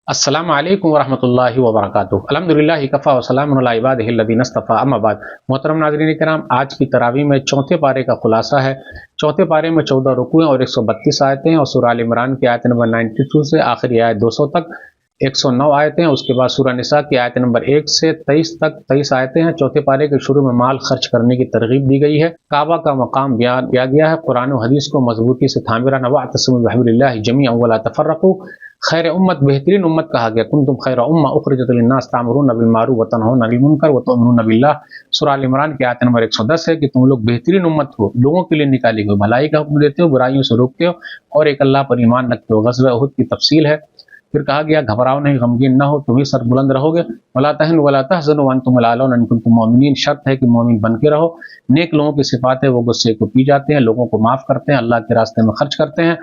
السلام علیکم ورحمۃ اللہ وبرکاتہ۔ الحمدللہ کفا وسلام علی عبادہ الذین اصطفیٰ، اما بعد۔ محترم ناظرین کرام، آج کی تراویح میں چوتھے پارے کا خلاصہ ہے۔ چوتھے پارے میں 14 رکوع اور 132 آیتیں اور سورہ آل عمران کی آیت نمبر 92 سے آخری آیت 200 تک 109 آیتیں، اس کے بعد سورہ نساء کی آیت نمبر 1 سے 23 تک 23 آیتیں ہیں۔ چوتھے پارے کے شروع میں مال خرچ کرنے کی ترغیب دی گئی ہے، کعبہ کا مقام بیان کیا گیا ہے، قرآن و حدیث کو مضبوطی سے تھامے رہنا، واعتصموا بحبل اللہ جمیعا ولا تفرقوا، خیر امت بہترین امت کہا گیا، کنتم خیر امہ اخرجت للناس تأمرون بالمعروف وتنہون عن المنکر وتؤمنون باللہ۔ سورہ ال عمران کی آیت نمبر 110 ہے کہ تم لوگ بہترین امت ہو، لوگوں کے لیے نکالی گئی، بھلائی کا حکم دیتے ہو، برائیوں سے روکتے ہو، اور ایک اللہ پر ایمان رکھتے ہو۔ غزوہ احد کی تفصیل ہے۔ پھر کہا گیا گھبراؤ نہیں، غمگین نہ ہو، تم ہی سر بلند رہو گے، ولا تہنوا ولا تحزنوا وانتم الاعلون ان کنتم مؤمنین، شرط ہے کہ مومن بن کے رہو۔ نیک لوگوں کی صفات ہے، وہ غصے کو پی جاتے ہیں، لوگوں کو معاف کرتے ہیں، اللہ کے راستے میں خرچ کرتے ہیں۔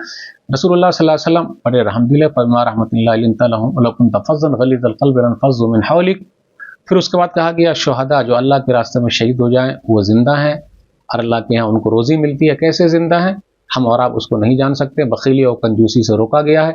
رسول اللہ صلی اللہ علیہ وسلم بڑے رحم دل ہے، فرما رحمۃ اللہ لنت لهم ولو كنت فظا غليظ القلب لانفضوا من حولك۔ پھر اس کے بعد کہا گیا شہداء جو اللہ کے راستے میں شہید ہو جائیں وہ زندہ ہیں اور اللہ کے یہاں ان کو روزی ملتی ہے۔ کیسے زندہ ہیں ہم اور آپ اس کو نہیں جان سکتے، بخیلی اور کنجوسی سے روکا گیا ہے۔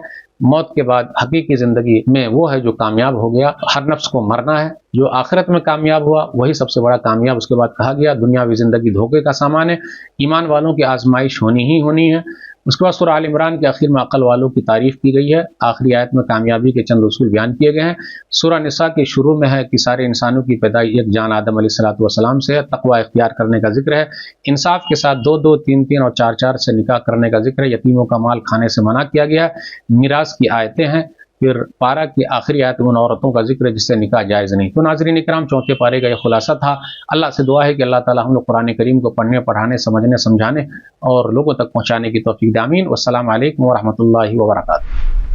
موت کے بعد حقیقی زندگی میں وہ ہے جو کامیاب ہو گیا، ہر نفس کو مرنا ہے، جو آخرت میں کامیاب ہوا وہی سب سے بڑا کامیاب۔ اس کے بعد کہا گیا دنیاوی زندگی دھوکے کا سامان ہے، ایمان والوں کی آزمائش ہونی ہی ہونی ہے۔ اس کے بعد سورہ آل عمران کے آخر میں عقل والوں کی تعریف کی گئی ہے، آخری آیت میں کامیابی کے چند اصول بیان کیے گئے ہیں۔ سورہ نساء کے شروع میں ہے کہ سارے انسانوں کی پیدائش ایک جان آدم علیہ الصلوۃ والسلام سے ہے، تقوی اختیار کرنے کا ذکر ہے، انصاف کے ساتھ 2-2 3-3 اور 4-4 سے نکاح کرنے کا ذکر ہے، یتیموں کا مال کھانے سے منع کیا گیا ہے، میراث کی آیتیں ہیں۔ پھر پارہ کی آخری آیت میں ان عورتوں کا ذکر ہے جس سے نکاح جائز نہیں۔ تو ناظرین اکرام، چوتھے پارے کا یہ خلاصہ تھا۔ اللہ سے دعا ہے کہ اللہ تعالی ہم لوگ قرآن کریم کو پڑھنے، پڑھانے، سمجھنے، سمجھانے اور لوگوں تک پہنچانے کی توفیق دے، آمین۔ والسلام علیکم ورحمۃ اللہ وبرکاتہ۔